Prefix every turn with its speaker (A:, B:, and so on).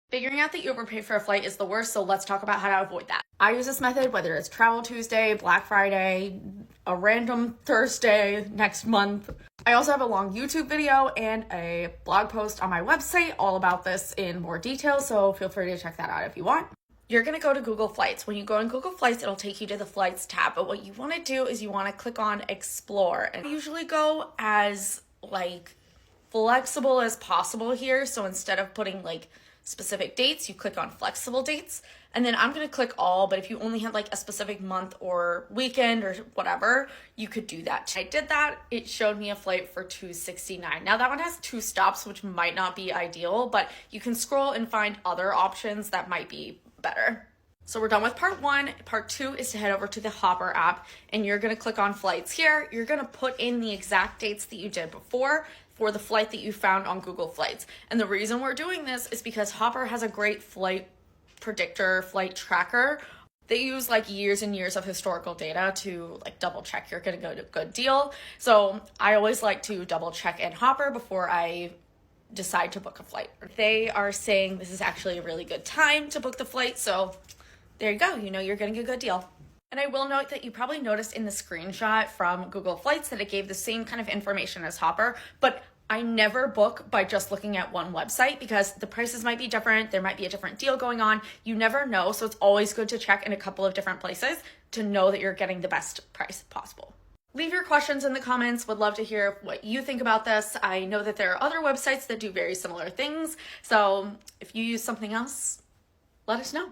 A: Figuring out that you overpay for a flight is the worst, so let's talk about how to avoid that. I use this method whether it's Travel Tuesday, Black Friday, a random Thursday next month. I also have a long YouTube video and a blog post on my website all about this in more detail, so feel free to check that out if you want. You're gonna go to Google Flights. When you go on Google Flights, it'll take you to the Flights tab, but what you wanna do is you wanna click on Explore. And I usually go as flexible as possible here, so instead of putting specific dates, you click on flexible dates, and then I'm gonna click all, but if you only had a specific month or weekend or whatever, you could do that. I did that. It showed me a flight for $269. Now that one has 2 stops, which might not be ideal, but you can scroll and find other options that might be better. So we're done with part 1. Part 2 is to head over to the Hopper app, and you're gonna click on flights here. You're gonna put in the exact dates that you did before for the flight that you found on Google Flights. And the reason we're doing this is because Hopper has a great flight predictor, flight tracker. They use years and years of historical data to double check you're gonna get a good deal. So I always like to double check in Hopper before I decide to book a flight. They are saying this is actually a really good time to book the flight, so there you go, you're getting a good deal. And I will note that you probably noticed in the screenshot from Google Flights that it gave the same kind of information as Hopper, but I never book by just looking at one website because the prices might be different, there might be a different deal going on, you never know, so it's always good to check in a couple of different places to know that you're getting the best price possible. Leave your questions in the comments, would love to hear what you think about this. I know that there are other websites that do very similar things, so if you use something else, let us know.